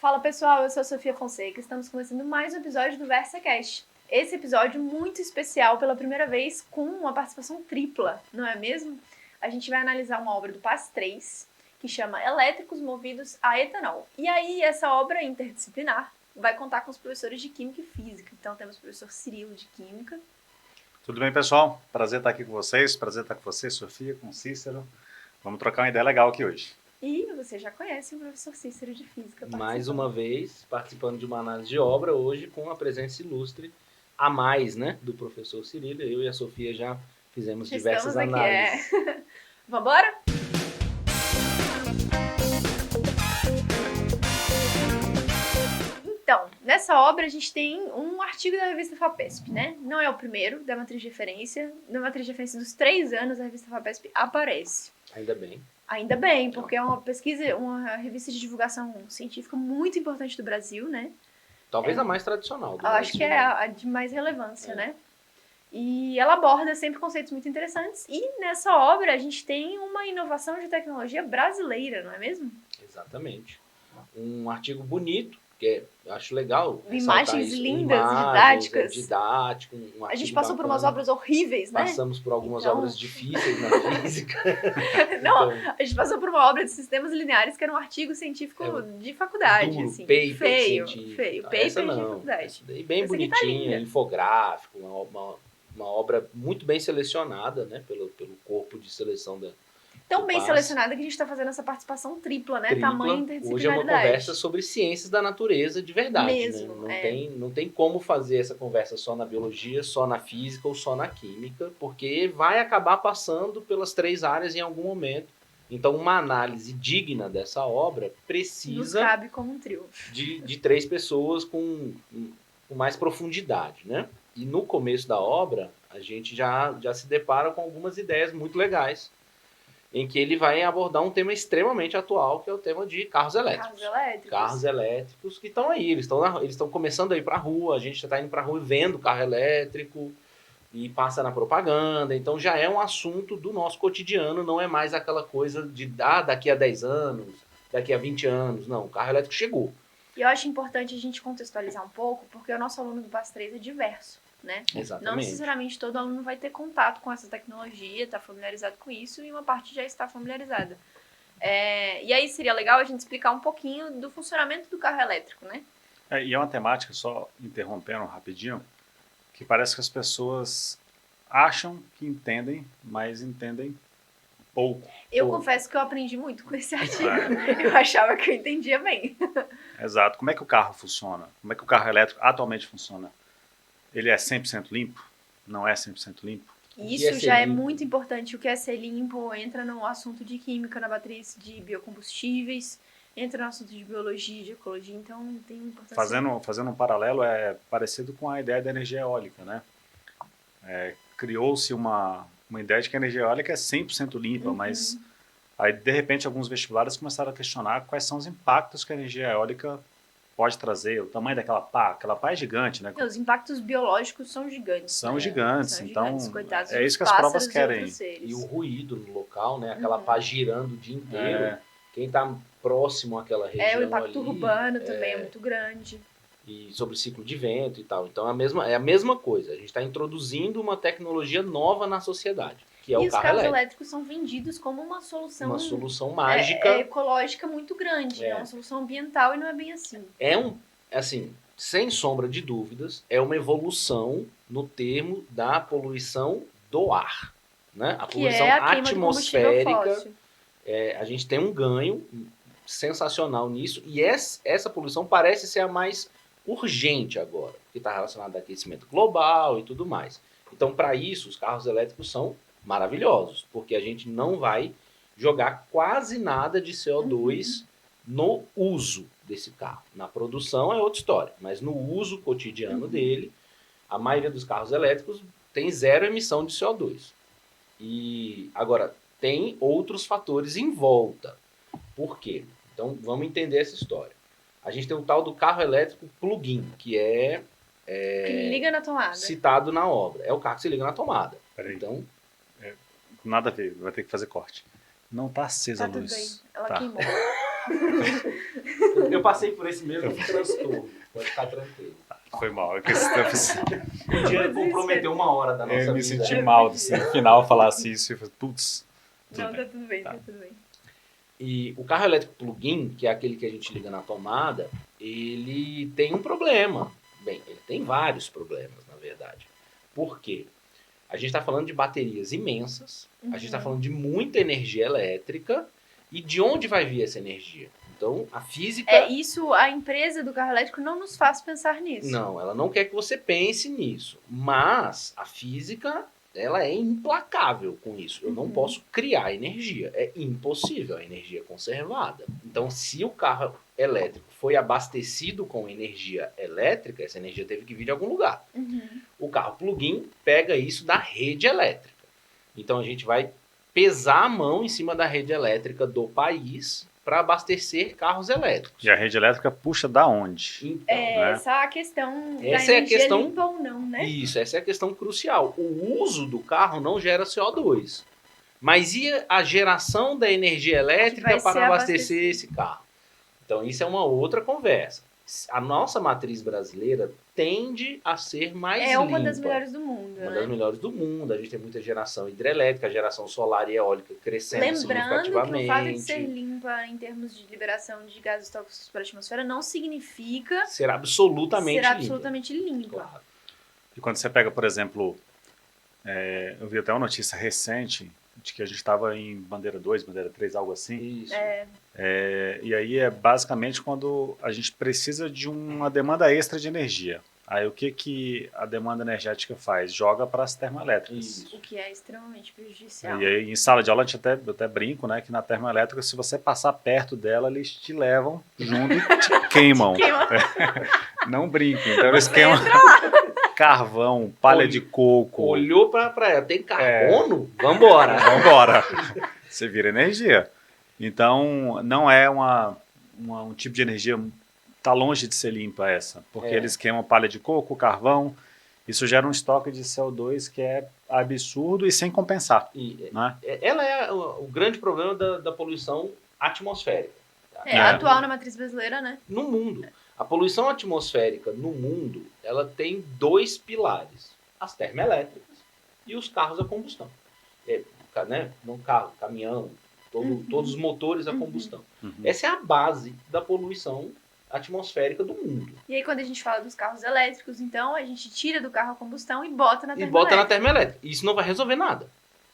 Fala pessoal, eu sou a Sofia Fonseca, estamos começando mais um episódio do VersaCast. Esse episódio muito especial, pela primeira vez, com uma participação tripla, não é mesmo? A gente vai analisar uma obra do PAS 3, que chama Elétricos Movidos a Etanol. E aí, essa obra interdisciplinar vai contar com os professores de Química e Física. Então temos o professor Cirilo de Química. Tudo bem, pessoal? Prazer estar aqui com vocês, prazer estar com você, Sofia, com o Cícero. Vamos trocar uma ideia legal aqui hoje. E você já conhece o professor Cícero de Física. Mais uma vez, participando de uma análise de obra, hoje com a presença ilustre a mais, né, do professor Cirilo. Eu e a Sofia já fizemos diversas análises. Vambora? Então, nessa obra a gente tem um artigo da revista FAPESP, né? Não é o primeiro da matriz de referência. Na matriz de referência dos 3 anos, a revista FAPESP aparece. Ainda bem. Ainda bem, porque é uma pesquisa, uma revista de divulgação científica muito importante do Brasil, né? Talvez a mais tradicional do Eu Brasil. acho que é a de mais relevância, né? E ela aborda sempre conceitos muito interessantes. E nessa obra a gente tem uma inovação de tecnologia brasileira, não é mesmo? Exatamente. Um artigo bonito, que eu acho legal. Imagens isso. lindas, Imagens, didáticas. didático, A gente passou por umas obras horríveis, né? Passamos por algumas obras difíceis na física. Não, a gente passou por uma obra de sistemas lineares que era um artigo científico de faculdade, duro, assim. paper Feio. Paper Paper de faculdade. Essa daí bem bonitinha, infográfico, uma obra muito bem selecionada, né, pelo corpo de seleção da tão bem selecionada que a gente está fazendo essa participação tripla, né? Tamanho interdisciplinaridade. Hoje é uma conversa sobre ciências da natureza de verdade. Mesmo, né? Não tem como fazer essa conversa só na biologia, só na física ou só na química, porque vai acabar passando pelas 3 áreas em algum momento. Então, uma análise digna dessa obra precisa... Nos cabe como um trio. De 3 pessoas com mais profundidade, né? E no começo da obra, a gente já se depara com algumas ideias muito legais, em que ele vai abordar um tema extremamente atual, que é o tema de carros elétricos. Carros elétricos que estão aí, eles estão começando a ir para a rua, a gente já está indo para a rua e vendo carro elétrico, e passa na propaganda, então já é um assunto do nosso cotidiano, não é mais aquela coisa de daqui a 10 anos, daqui a 20 anos, não, o carro elétrico chegou. E eu acho importante a gente contextualizar um pouco, porque o nosso aluno do PAS 3 é diverso, né? Exatamente. Não necessariamente todo aluno vai ter contato com essa tecnologia, está familiarizado com isso, e uma parte já está familiarizada. E aí seria legal a gente explicar um pouquinho do funcionamento do carro elétrico, né? E é uma temática, só interrompendo rapidinho, que parece que as pessoas acham que entendem, mas entendem pouco. Eu confesso que eu aprendi muito com esse artigo. Eu achava que eu entendia bem. Exato. Como é que o carro funciona? Como é que o carro elétrico atualmente funciona? Ele é 100% limpo? Não é 100% limpo? Isso já é muito importante. O que é ser limpo entra no assunto de química, na matriz de biocombustíveis, entra no assunto de biologia, de ecologia, então tem importância. Fazendo um paralelo, é parecido com a ideia da energia eólica, né? Criou-se uma ideia de que a energia eólica é 100% limpa, mas aí, de repente, alguns vestibulares começaram a questionar quais são os impactos que a energia eólica pode trazer, o tamanho daquela pá. Aquela pá é gigante, né? Os impactos biológicos são gigantes. São gigantes, então coitados, é isso que as provas querem. E o ruído no local, né? Aquela pá girando o dia inteiro. Quem está próximo àquela região o impacto ali, urbano também é muito grande. E sobre o ciclo de vento e tal. Então é a mesma coisa. A gente está introduzindo uma tecnologia nova na sociedade, que é o carro elétrico. E os carros elétricos são vendidos como uma solução mágica. Ecológica muito grande. É uma solução ambiental e não é bem assim. Assim, sem sombra de dúvidas, é uma evolução no termo da poluição do ar. Né? A poluição atmosférica. A gente tem um ganho sensacional nisso. E essa poluição parece ser a mais urgente agora, que está relacionada ao aquecimento global e tudo mais. Então, para isso, os carros elétricos são maravilhosos, porque a gente não vai jogar quase nada de CO2 no uso desse carro. Na produção é outra história, mas no uso cotidiano dele, a maioria dos carros elétricos tem 0 emissão de CO2. E agora, tem outros fatores em volta. Por quê? Então, vamos entender essa história. A gente tem o tal do carro elétrico plug-in, que que liga na tomada. Citado na obra. É o carro que se liga na tomada. Peraí. Então, nada a ver, vai ter que fazer corte. Não está acesa a luz. Tudo bem. Ela queimou. Eu passei por esse mesmo transtorno. Pode ficar tranquilo. Foi mal. Um dia comprometeu 1 hora da nossa vida. Eu me senti mal assim, no final falasse isso e falei, putz. Não, tá tudo bem, tá tudo bem. E o carro elétrico plug-in, que é aquele que a gente liga na tomada, ele tem um problema. Bem, ele tem vários problemas, na verdade. Por quê? A gente está falando de baterias imensas, a gente está falando de muita energia elétrica, e de onde vai vir essa energia? Então, a física... a empresa do carro elétrico não nos faz pensar nisso. Não, ela não quer que você pense nisso. Mas a física, ela é implacável com isso. Eu não posso criar energia. É impossível, a energia é conservada. Então, se o carro elétrico foi abastecido com energia elétrica, essa energia teve que vir de algum lugar. O carro plug-in pega isso da rede elétrica. Então, a gente vai pesar a mão em cima da rede elétrica do país para abastecer carros elétricos. E a rede elétrica puxa da onde? Então, essa é a questão da essa energia é a questão, limpa ou não, né? Isso, essa é a questão crucial. O uso do carro não gera CO2. Mas e a geração da energia elétrica para abastecer esse carro? Então, isso é uma outra conversa. A nossa matriz brasileira tende a ser mais limpa. É uma das melhores do mundo. Uma das melhores do mundo. A gente tem muita geração hidrelétrica, geração solar e eólica crescendo significativamente. Lembrando que o fato de ser limpa em termos de liberação de gases tóxicos para a atmosfera não significa ser absolutamente limpa. Claro. E quando você pega, por exemplo, eu vi até uma notícia recente de que a gente estava em bandeira 2, bandeira 3, algo assim. Isso. E aí é basicamente quando a gente precisa de uma demanda extra de energia. Aí o que a demanda energética faz? Joga para as termoelétricas. Isso. O que é extremamente prejudicial. E aí em sala de aula eu até brinco, né, que na termoelétrica, se você passar perto dela, eles te levam junto e te queimam. Não brinque. Então eles queimam carvão, palha de coco. Olhou para ela, tem carbono? Vambora. Vambora. Você vira energia. Então, não é um tipo de energia, está longe de ser limpa essa, porque eles queimam palha de coco, carvão, isso gera um estoque de CO2 que é absurdo e sem compensar. Né? Ela é o grande problema da poluição atmosférica. Atual na matriz brasileira, né? No mundo. A poluição atmosférica no mundo, ela tem 2 pilares, as termoelétricas e os carros a combustão. Não carro, caminhão, todos os motores a combustão. Essa é a base da poluição atmosférica do mundo. E aí quando a gente fala dos carros elétricos, então, a gente tira do carro a combustão e bota na termoelétrica. E bota na termoelétrica. Isso não vai resolver nada.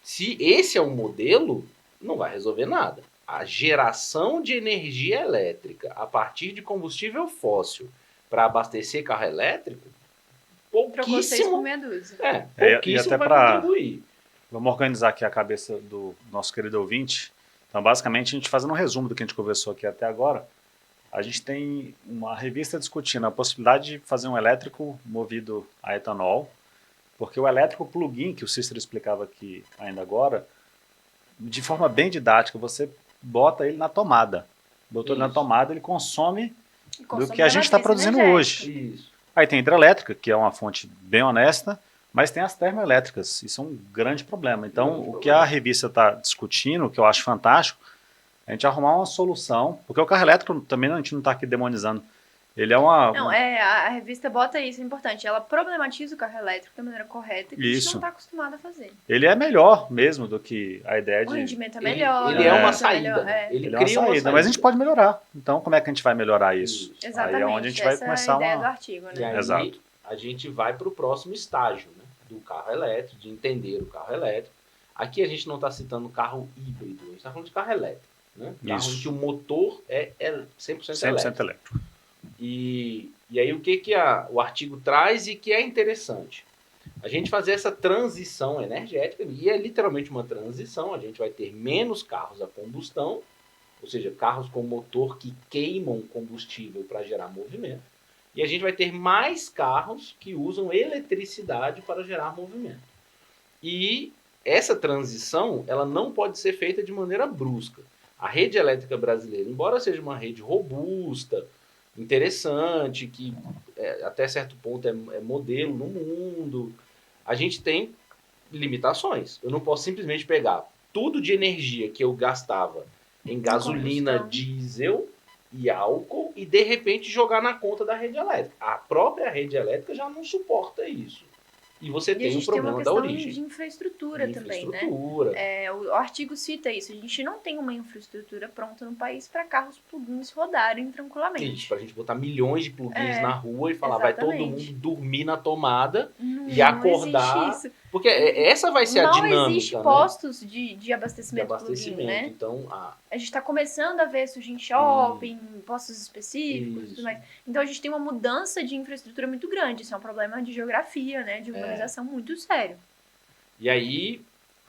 Se esse é o modelo, não vai resolver nada. A geração de energia elétrica a partir de combustível fóssil para abastecer carro elétrico, pouquíssimo vai contribuir. Vamos organizar aqui a cabeça do nosso querido ouvinte. Então, basicamente, a gente fazendo um resumo do que a gente conversou aqui até agora, a gente tem uma revista discutindo a possibilidade de fazer um elétrico movido a etanol, porque o elétrico plug-in, que o Cícero explicava aqui ainda agora, de forma bem didática, você bota ele na tomada. Botou ele na tomada, ele consome do que a gente está produzindo hoje. Isso. Aí tem a hidrelétrica, que é uma fonte bem honesta, mas tem as termoelétricas, isso é um grande problema. Então, o que a revista está discutindo, o que eu acho fantástico, é a gente arrumar uma solução, porque o carro elétrico também a gente não está aqui demonizando. Ele é uma... Não, a revista bota isso, é importante. Ela problematiza o carro elétrico da maneira correta, que a gente não está acostumado a fazer. Ele é melhor mesmo do que a ideia de... O rendimento é melhor. Ele é uma saída. Ele cria uma saída, mas a gente pode melhorar. Então, como é que a gente vai melhorar isso? Exatamente. Aí é onde a gente vai começar a ideia do artigo, né? E aí, exato. A gente vai para o próximo estágio, né, do carro elétrico, de entender o carro elétrico. Aqui a gente não está citando carro híbrido, a gente está falando de carro elétrico. Né? Carro em que o motor é 100% elétrico. E aí o que o artigo traz e que é interessante? A gente fazer essa transição energética, e é literalmente uma transição, a gente vai ter menos carros a combustão, ou seja, carros com motor que queimam combustível para gerar movimento, e a gente vai ter mais carros que usam eletricidade para gerar movimento. E essa transição, ela não pode ser feita de maneira brusca. A rede elétrica brasileira, embora seja uma rede robusta, interessante, que até certo ponto é modelo no mundo, a gente tem limitações. Eu não posso simplesmente pegar tudo de energia que eu gastava em gasolina, diesel e álcool e de repente jogar na conta da rede elétrica. A própria rede elétrica já não suporta isso. E você tem um problema da origem. A gente tem uma questão de infraestrutura também, né? O artigo cita isso. A gente não tem uma infraestrutura pronta no país para carros plug-ins rodarem tranquilamente. Isso, pra gente botar milhões de plug-ins na rua e falar, exatamente, vai todo mundo dormir na tomada e acordar. Não existe isso. Porque essa vai ser a dinâmica. Não existe postos de abastecimento plug-in, né? Então, a gente está começando a ver surgir em shopping, postos específicos e tudo mais. Então a gente tem uma mudança de infraestrutura muito grande. Isso é um problema de geografia, né? De urbanização muito sério. E aí,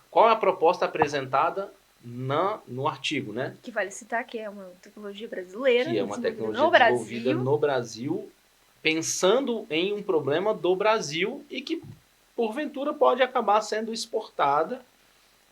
qual é a proposta apresentada no artigo, né? Que vale citar que é uma tecnologia brasileira. Que é uma tecnologia desenvolvida no Brasil, pensando em um problema do Brasil e que, porventura, pode acabar sendo exportada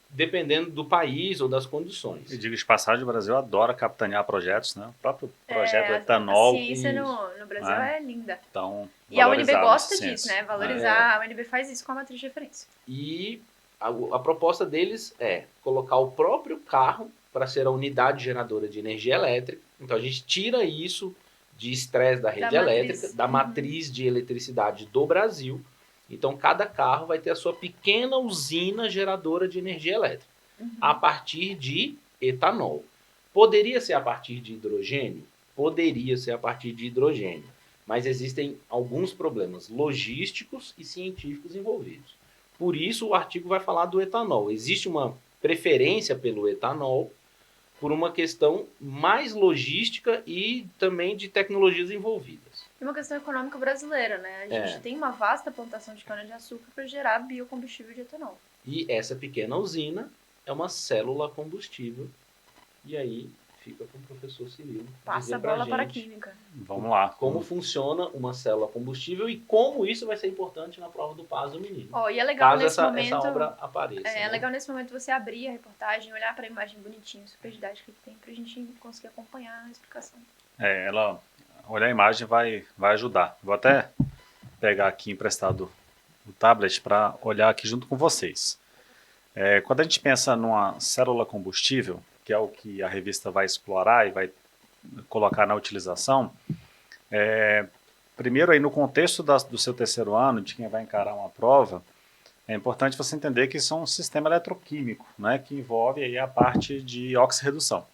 dependendo do país ou das condições. E digo de passagem, o Brasil adora capitanear projetos, né? O próprio projeto etanol. A ciência no Brasil é linda. Então, e a UNB gosta disso, né? Valorizar. A UNB faz isso com a matriz de referência. E a proposta deles é colocar o próprio carro para ser a unidade geradora de energia elétrica. Então, a gente tira isso de estresse da rede elétrica, da matriz de eletricidade do Brasil. Então, cada carro vai ter a sua pequena usina geradora de energia elétrica, a partir de etanol. Poderia ser a partir de hidrogênio? Poderia ser a partir de hidrogênio, mas existem alguns problemas logísticos e científicos envolvidos. Por isso, o artigo vai falar do etanol. Existe uma preferência pelo etanol por uma questão mais logística e também de tecnologias envolvidas. É uma questão econômica brasileira, né? A gente tem uma vasta plantação de cana-de-açúcar para gerar biocombustível de etanol. E essa pequena usina é uma célula combustível. E aí fica com o professor Cirilo. Passa a bola para a química. Vamos lá. Como funciona uma célula combustível e como isso vai ser importante na prova do PAS do menino. E é legal caso nesse momento, essa obra apareça. É legal nesse momento você abrir a reportagem, olhar para a imagem bonitinha, super didática que tem, para a gente conseguir acompanhar a explicação. Olhar a imagem vai ajudar. Vou até pegar aqui emprestado o tablet para olhar aqui junto com vocês. Quando a gente pensa numa célula combustível, que é o que a revista vai explorar e vai colocar na utilização, primeiro aí no contexto do seu terceiro ano, de quem vai encarar uma prova, é importante você entender que isso é um sistema eletroquímico, né, que envolve aí a parte de oxirredução.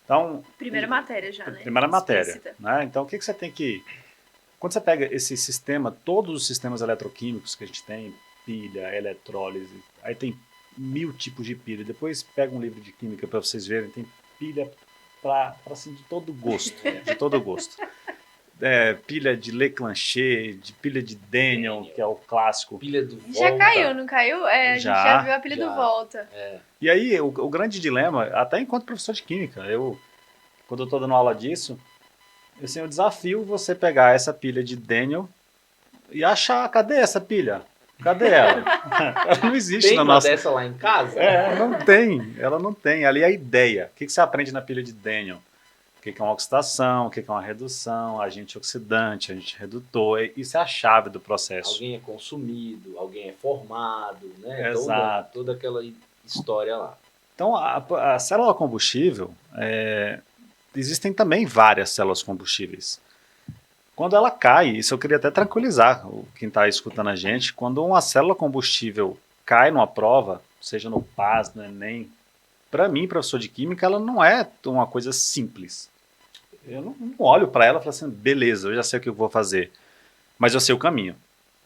Então, primeira matéria já, né? Primeira matéria. Né? Então, o que você tem que... Quando você pega esse sistema, todos os sistemas eletroquímicos que a gente tem, pilha, eletrólise, aí tem 1000 tipos de pilha. Depois pega um livro de química para vocês verem, tem pilha assim, de todo gosto. De todo gosto. Pilha de Leclanché, de pilha de Daniel, que é o clássico. Pilha do Volta. Já caiu, não caiu? A gente já viu a pilha do Volta. E aí, o grande dilema, até enquanto professor de química, quando eu estou dando aula disso, eu desafio você pegar essa pilha de Daniel e achar, cadê essa pilha? Cadê ela? Ela não existe na nossa... Tem uma dessa lá em casa? Ela não tem. Ali é a ideia. O que você aprende na pilha de Daniel? O que é uma oxidação, o que é uma redução, agente oxidante, agente redutor. Isso é a chave do processo. Alguém é consumido, alguém é formado, né? Exato. Toda aquela história lá. Então, a célula combustível, existem também várias células combustíveis. Quando ela cai, isso eu queria até tranquilizar quem está escutando a gente, quando uma célula combustível cai numa prova, seja no PAS, no Enem, para mim, professor de química, ela não é uma coisa simples. Eu não olho para ela e falo assim, beleza, eu já sei o que eu vou fazer, mas eu sei o caminho.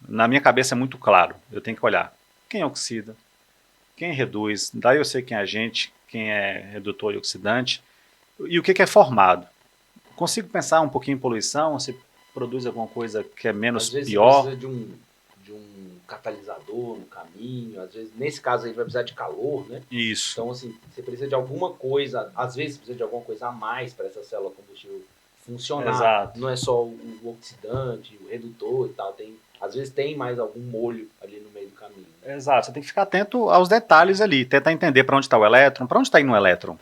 Na minha cabeça é muito claro, eu tenho que olhar quem oxida, quem reduz, daí eu sei quem é agente, quem é redutor e oxidante, e o que é formado. Consigo pensar um pouquinho em poluição, se produz alguma coisa que é menos pior. Às vezes precisa de um catalisador no caminho, às vezes, nesse caso aí vai precisar de calor, né? Isso. Então, assim, você precisa de alguma coisa, às vezes precisa de alguma coisa a mais para essa célula combustível funcionar. Exato. Não é só o oxidante, o redutor e tal, às vezes tem mais algum molho ali no meio do caminho. Exato, você tem que ficar atento aos detalhes ali, tentar entender para onde está o elétron, para onde está indo o elétron.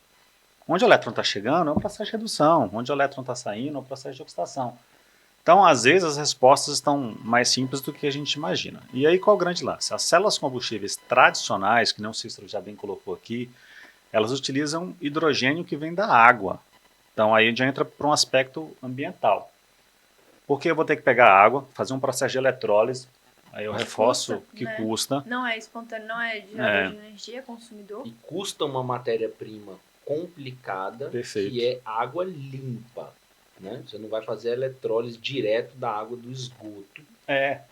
Onde o elétron está chegando é um processo de redução, onde o elétron está saindo é um processo de oxidação. Então, às vezes, as respostas estão mais simples do que a gente imagina. E aí, qual é o grande lance? As células combustíveis tradicionais, que nem o Cícero já bem colocou aqui, elas utilizam hidrogênio que vem da água. Então aí a gente entra para um aspecto ambiental. Porque eu vou ter que pegar a água, fazer um processo de eletrólise, aí eu reforço que custa. Não é espontâneo, não é gerador de energia, é consumidor. E custa uma matéria-prima complicada, Perfeito. que é água limpa. Né? Você não vai fazer a eletrólise direto da água do esgoto.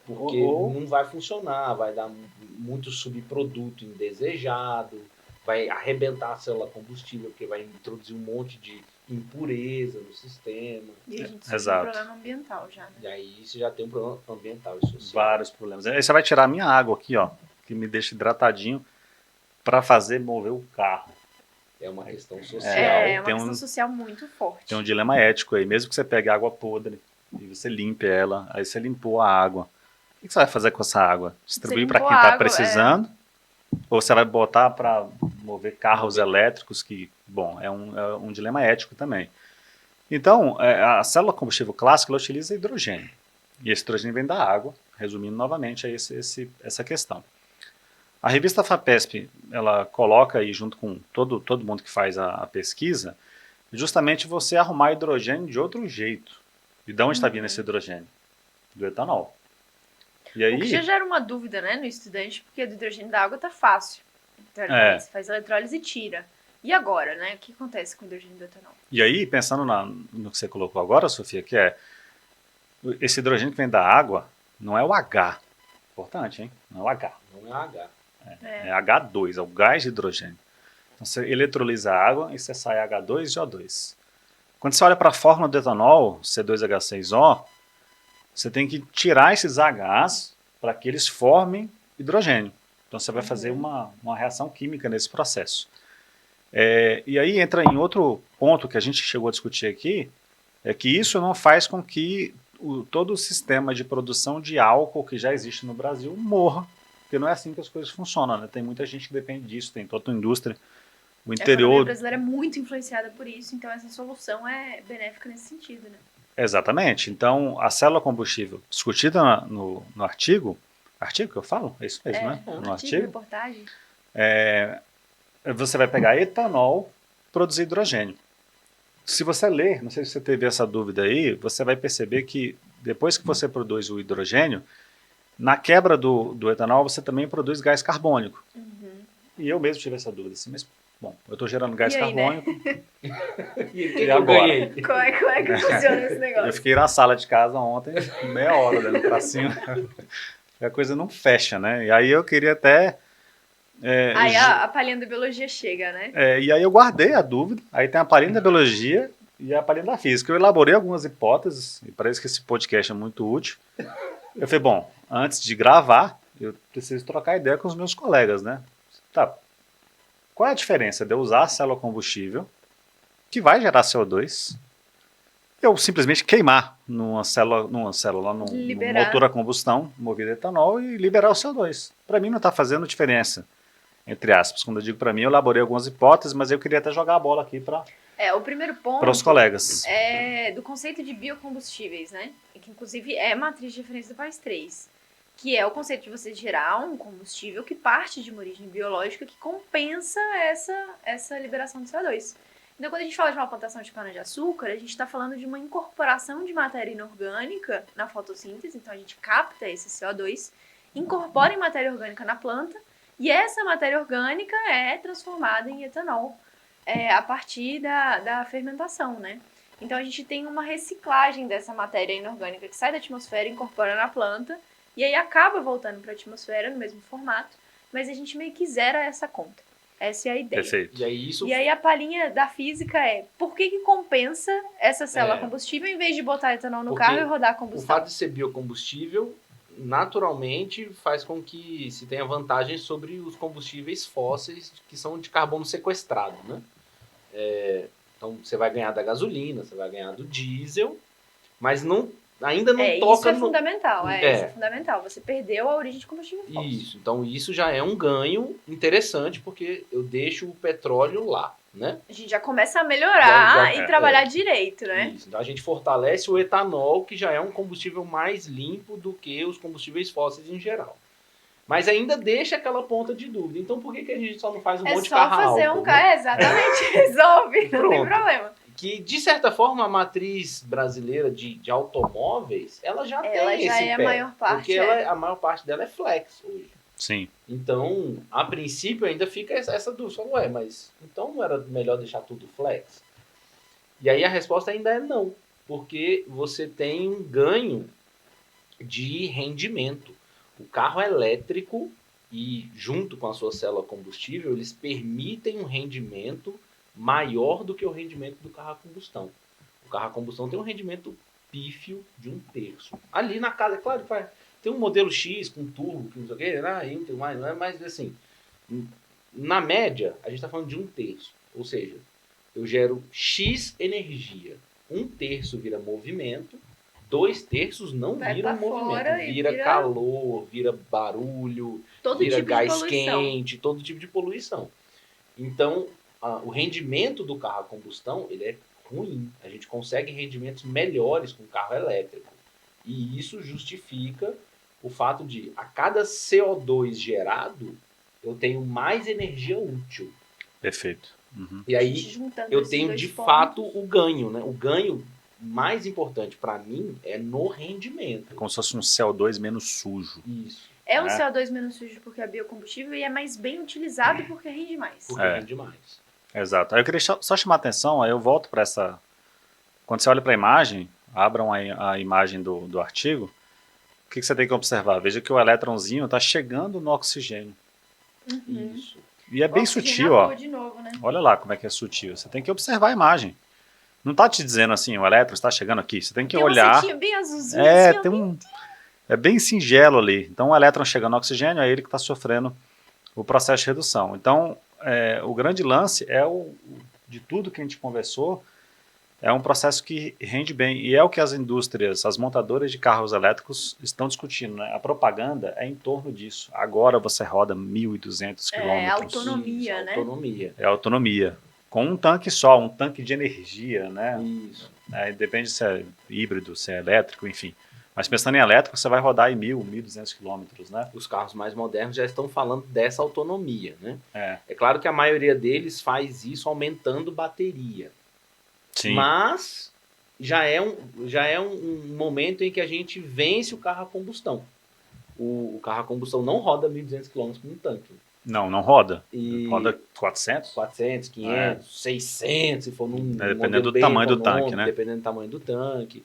Porque não vai funcionar, vai dar muito subproduto indesejado, vai arrebentar a célula combustível, porque vai introduzir um monte de impureza no sistema. E a gente tem um problema ambiental já, né? E aí você já tem um problema ambiental e social. Vários problemas. Aí você vai tirar a minha água aqui, ó, que me deixa hidratadinho, para fazer mover o carro. É uma questão social. É uma questão social muito forte. Tem um dilema ético aí. Mesmo que você pegue água podre e você limpe ela, aí você limpou a água. O que você vai fazer com essa água? Distribuir para quem está precisando? Ou você vai botar para mover carros elétricos, que, bom, é um dilema ético também. Então, a célula combustível clássica, ela utiliza hidrogênio. E esse hidrogênio vem da água, resumindo novamente essa questão. A revista FAPESP, ela coloca aí, junto com todo mundo que faz a pesquisa, justamente você arrumar hidrogênio de outro jeito. E de onde está vindo esse hidrogênio? Do etanol. E aí, o que já gera uma dúvida, né, no estudante, porque do hidrogênio da água tá fácil. Então, você faz eletrólise e tira. E agora, né? O que acontece com o hidrogênio do etanol? E aí, pensando no que você colocou agora, Sofia, que é esse hidrogênio que vem da água, não é o H. Importante, hein? Não é o H. Não é H. É H2, é o gás de hidrogênio. Então você eletrolisa a água e você sai H2 e O2. Quando você olha para a fórmula do etanol, C2H6O, você tem que tirar esses Hs para que eles formem hidrogênio. Então você vai fazer uma reação química nesse processo. E aí entra em outro ponto que a gente chegou a discutir aqui, é que isso não faz com que todo o sistema de produção de álcool que já existe no Brasil morra, porque não é assim que as coisas funcionam, né? Tem muita gente que depende disso, tem toda a indústria. O interior... A economia brasileira é muito influenciada por isso, então essa solução é benéfica nesse sentido, né? Exatamente. Então, a célula combustível, discutida no artigo que eu falo? É isso mesmo, né? No artigo, reportagem. Você vai pegar etanol e produzir hidrogênio. Se você ler, não sei se você teve essa dúvida aí, você vai perceber que depois que você produz o hidrogênio, na quebra do etanol você também produz gás carbônico. E eu mesmo tive essa dúvida, assim, mas, bom, eu estou gerando gás carbônico. Né? E agora? Como é que funciona esse negócio? Eu fiquei na sala de casa ontem, meia hora olhando pra cima. A coisa não fecha, né? E aí eu queria até... aí a palhinha da biologia chega, né? E aí eu guardei a dúvida. Aí tem a palhinha da biologia e a palhinha da física. Eu elaborei algumas hipóteses, e parece que esse podcast é muito útil. Eu falei, bom, antes de gravar, eu preciso trocar ideia com os meus colegas, né? Tá. Qual é a diferença de eu usar a célula combustível, que vai gerar CO2, eu simplesmente queimar num motor a combustão movido a etanol e liberar o CO2? Para mim não está fazendo diferença, entre aspas. Quando eu digo para mim, eu elaborei algumas hipóteses, mas eu queria até jogar a bola aqui para o primeiro ponto para os colegas. É do conceito de biocombustíveis, né? Que inclusive é matriz de referência do PAS 3. Que é o conceito de você gerar um combustível que parte de uma origem biológica que compensa essa liberação de CO2. Então, quando a gente fala de uma plantação de cana-de-açúcar, a gente está falando de uma incorporação de matéria inorgânica na fotossíntese. Então, a gente capta esse CO2, incorpora em matéria orgânica na planta, e essa matéria orgânica é transformada em etanol a partir da fermentação, né? Então, a gente tem uma reciclagem dessa matéria inorgânica que sai da atmosfera, incorpora na planta, e aí acaba voltando para a atmosfera no mesmo formato, mas a gente meio que zera essa conta. Essa é a ideia. Perfeito. E aí a palhinha da física é por que compensa essa célula combustível em vez de botar etanol no carro e rodar a combustão? O fato de ser biocombustível, naturalmente, faz com que se tenha vantagem sobre os combustíveis fósseis que são de carbono sequestrado, né? Então, você vai ganhar da gasolina, você vai ganhar do diesel, mas ainda não toca... Isso é fundamental, isso é fundamental. Você perdeu a origem de combustível fóssil. Isso, então isso já é um ganho interessante, porque eu deixo o petróleo lá, né? A gente já começa a melhorar e trabalhar direito, né? Isso, então a gente fortalece o etanol, que já é um combustível mais limpo do que os combustíveis fósseis em geral. Mas ainda deixa aquela ponta de dúvida. Então por que a gente só não faz um monte de carro É só fazer álcool, um carro, exatamente, resolve, não tem problema. Que, de certa forma, a matriz brasileira de automóveis, ela já tem esse pé. A maior parte. Porque a maior parte dela é flex hoje. Sim. Então, a princípio, ainda fica essa dúvida. Ué, mas então não era melhor deixar tudo flex? E aí a resposta ainda é não. Porque você tem um ganho de rendimento. O carro elétrico e junto com a sua célula combustível, eles permitem um rendimento maior do que o rendimento do carro a combustão. O carro a combustão tem um rendimento pífio de 1/3. Ali na casa, é claro que tem um modelo X com turbo, que não sei o que, não é mais assim. Na média, a gente está falando de 1/3. Ou seja, eu gero X energia. 1/3 vira movimento, 2/3 não vira movimento. Vira calor, vira barulho, vira tipo gás quente, todo tipo de poluição. Então, o rendimento do carro a combustão, ele é ruim. A gente consegue rendimentos melhores com o carro elétrico. E isso justifica o fato de, a cada CO2 gerado, eu tenho mais energia útil. Perfeito. Uhum. E aí, eu tenho, de fato, o ganho, né? O ganho mais importante para mim é no rendimento. É como se fosse um CO2 menos sujo. Isso. É um CO2 menos sujo porque é biocombustível e é mais bem utilizado porque rende mais. Porque rende mais. Exato. Aí eu queria só chamar a atenção, aí eu volto para essa... Quando você olha para a imagem, abram a imagem do artigo, o que você tem que observar? Veja que o elétronzinho está chegando no oxigênio. Uhum. Isso. E é bem sutil, ó. De novo, né? Olha lá como é que é sutil. Você tem que observar a imagem. Não está te dizendo assim, o elétron está chegando aqui. Você tem que olhar. Tem bem azulzinho. É bem singelo ali. Então o elétron chega no oxigênio, é ele que está sofrendo o processo de redução. Então o grande lance de tudo que a gente conversou, é um processo que rende bem. E é o que as indústrias, as montadoras de carros elétricos estão discutindo, né? A propaganda é em torno disso. Agora você roda 1.200 quilômetros. É autonomia, né? Autonomia. É autonomia. Com um tanque só, um tanque de energia, né? Isso. Depende se é híbrido, se é elétrico, enfim. Mas pensando em elétrico, você vai rodar em 1.200 quilômetros, né? Os carros mais modernos já estão falando dessa autonomia, né? É claro que a maioria deles faz isso aumentando bateria. Sim. Mas já é um momento em que a gente vence o carro a combustão. O carro a combustão não roda 1.200 km com um tanque. Não roda. E roda 400? 400, 500, 600, se for num dependendo do tamanho do tanque, né? Dependendo do tamanho do tanque.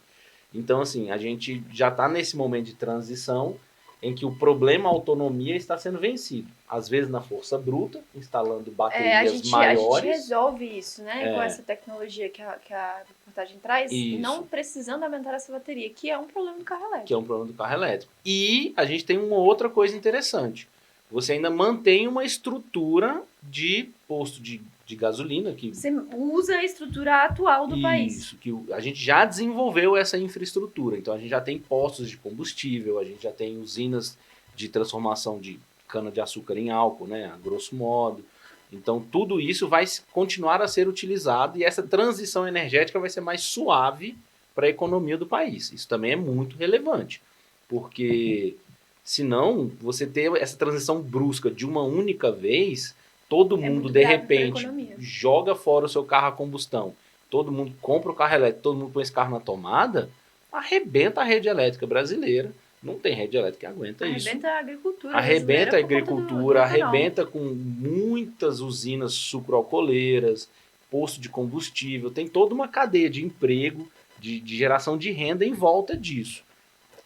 Então, assim, a gente já está nesse momento de transição em que o problema autonomia está sendo vencido. Às vezes na força bruta, instalando baterias maiores. A gente resolve isso, né? Com essa tecnologia que a reportagem traz, isso. Não precisando aumentar essa bateria, que é um problema do carro elétrico. Que é um problema do carro elétrico. E a gente tem uma outra coisa interessante. Você ainda mantém uma estrutura de posto de gasolina. Você usa a estrutura atual do país. Isso, que a gente já desenvolveu essa infraestrutura. Então a gente já tem postos de combustível, a gente já tem usinas de transformação de cana-de-açúcar em álcool, né, a grosso modo. Então tudo isso vai continuar a ser utilizado e essa transição energética vai ser mais suave para a economia do país. Isso também é muito relevante, porque senão você ter essa transição brusca de uma única vez, todo mundo de repente joga fora o seu carro a combustão, todo mundo compra o carro elétrico, todo mundo põe esse carro na tomada, arrebenta a rede elétrica brasileira. Não tem rede elétrica que aguenta isso. Arrebenta a agricultura. Arrebenta a agricultura, arrebenta com muitas usinas sucroalcooleiras, posto de combustível, tem toda uma cadeia de emprego, de geração de renda em volta disso.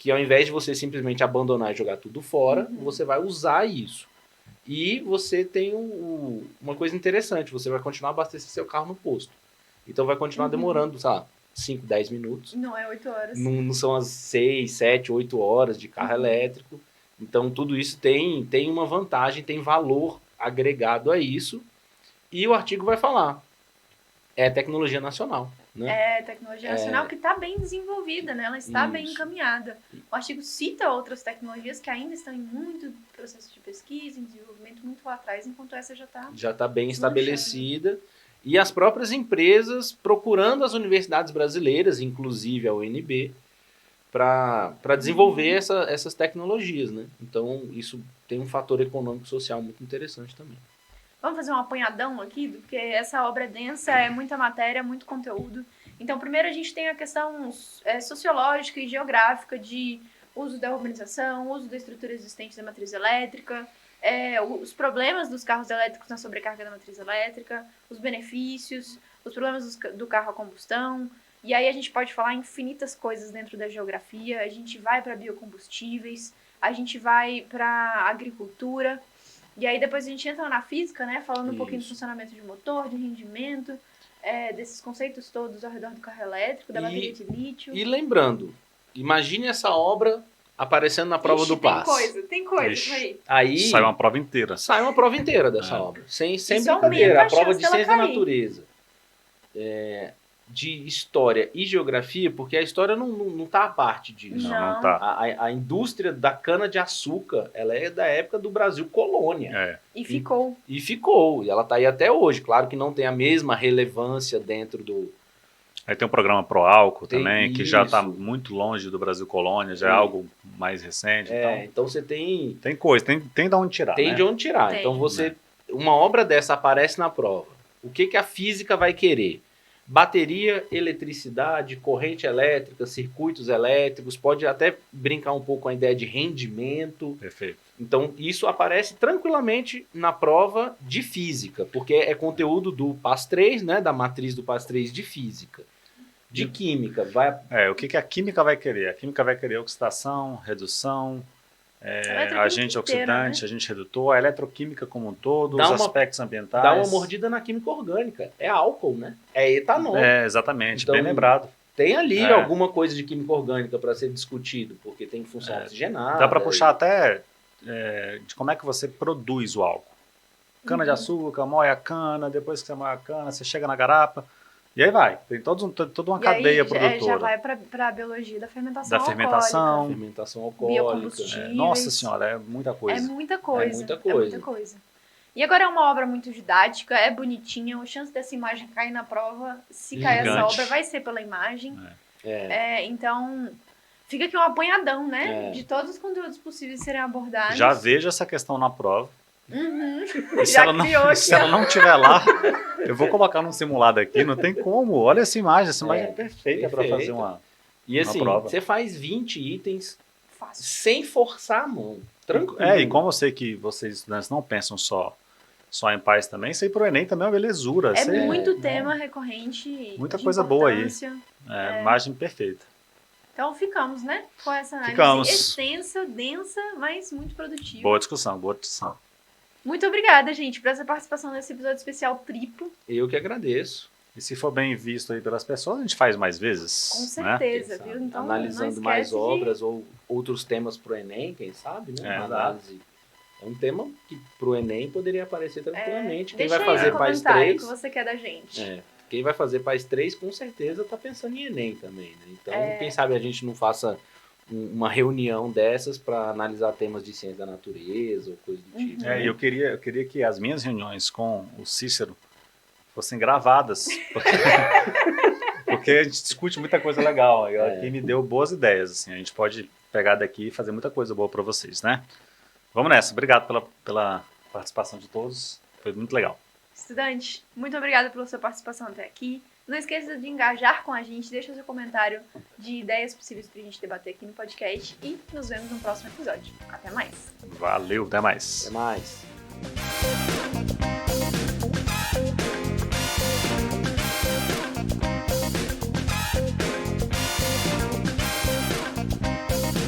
Que ao invés de você simplesmente abandonar e jogar tudo fora, você vai usar isso. E você tem uma coisa interessante, você vai continuar a abastecer seu carro no posto. Então vai continuar demorando, sei lá, 5, 10 minutos. Não é 8 horas. Não são as 6, 7, 8 horas de carro elétrico. Então tudo isso tem uma vantagem, tem valor agregado a isso. E o artigo vai falar. É tecnologia nacional. Né? É tecnologia nacional que está bem desenvolvida, né? Ela está bem encaminhada. O artigo cita outras tecnologias que ainda estão em muito processo de pesquisa, em desenvolvimento muito lá atrás, enquanto essa já está bem estabelecida. E as próprias empresas procurando as universidades brasileiras, inclusive a UNB, para desenvolver essas tecnologias, né? Então, isso tem um fator econômico e social muito interessante também. Vamos fazer um apanhadão aqui, porque essa obra é densa, é muita matéria, muito conteúdo. Então, primeiro a gente tem a questão sociológica e geográfica de uso da urbanização, uso da estrutura existente da matriz elétrica, os problemas dos carros elétricos na sobrecarga da matriz elétrica, os benefícios, os problemas do carro a combustão. E aí a gente pode falar infinitas coisas dentro da geografia. A gente vai para biocombustíveis, a gente vai para agricultura. E aí depois a gente entra na física, né? Falando um pouquinho do funcionamento de motor, de rendimento, desses conceitos todos ao redor do carro elétrico, da bateria de lítio. E lembrando, imagine essa obra aparecendo na prova do PAS. Tem coisa aí. Sai uma prova inteira. Sai uma prova inteira dessa obra. Sem brincadeira. A prova de ciência da natureza. De história e geografia, porque a história não está à parte disso. Não tá. A indústria da cana-de-açúcar, ela é da época do Brasil colônia. E ficou. E ela está aí até hoje. Claro que não tem a mesma relevância dentro do... Aí tem um programa Pro Álcool também, que já está muito longe do Brasil colônia, já é algo mais recente. Então você tem... Tem coisa, tem de onde tirar. Tem de onde tirar. Tem. Então uma obra dessa aparece na prova. O que a física vai querer? Bateria, eletricidade, corrente elétrica, circuitos elétricos, pode até brincar um pouco com a ideia de rendimento. Perfeito. Então, isso aparece tranquilamente na prova de física, porque é conteúdo do PAS 3, né, da matriz do PAS 3 de física. De química, o que a química vai querer? A química vai querer oxidação, redução, agente oxidante, agente redutor, a eletroquímica como um todo, os aspectos ambientais. Dá uma mordida na química orgânica. É álcool, né? É etanol. Exatamente, então, bem lembrado. Tem ali alguma coisa de química orgânica para ser discutido, porque tem função oxigenada. Dá para puxar até de como é que você produz o álcool. Cana de açúcar, moe a cana, depois que você moe a cana, você chega na garapa. E aí vai, tem toda uma cadeia produtora. Já vai para a biologia da fermentação alcoólica. Fermentação alcoólica. Biocombustíveis. Nossa senhora, é muita coisa. É muita coisa. E agora é uma obra muito didática, é bonitinha, a chance dessa imagem cair na prova, se cair essa obra, vai ser pela imagem. Então, fica aqui um apanhadão, né? De todos os conteúdos possíveis serem abordados. Já vejo essa questão na prova. E se ela não estiver lá, eu vou colocar num simulado aqui, não tem como. Olha essa imagem é perfeita para fazer uma E assim, prova. Você faz 20 itens sem forçar a mão. Tranquilo. E como eu sei que vocês estudantes não pensam só em paz também, isso aí pro Enem também é uma belezura. Muito tema recorrente. Muita coisa boa aí. Imagem perfeita. Então ficamos, né? Com essa análise extensa, densa, mas muito produtiva. Boa discussão. Muito obrigada, gente, por essa participação nesse episódio especial triplo. Eu que agradeço. E se for bem visto aí pelas pessoas, a gente faz mais vezes. Com certeza, né? viu? Então, analisando mais obras ou outros temas pro Enem, quem sabe, né? Análise. É um tema que pro Enem poderia aparecer tranquilamente. Quem vai fazer PAS 3... o que você quer da gente. Quem vai fazer PAS 3 com certeza tá pensando em Enem também, né? Então, quem sabe a gente não faça uma reunião dessas para analisar temas de ciência da natureza ou coisa do tipo. Eu queria que as minhas reuniões com o Cícero fossem gravadas, porque a gente discute muita coisa legal. Aqui me deu boas ideias, assim, a gente pode pegar daqui e fazer muita coisa boa para vocês, né? Vamos nessa. Obrigado pela participação de todos, foi muito legal. Estudante, muito obrigada pela sua participação até aqui. Não esqueça de engajar com a gente, deixa seu comentário de ideias possíveis pra gente debater aqui no podcast e nos vemos no próximo episódio. Até mais. Valeu, até mais. Até mais.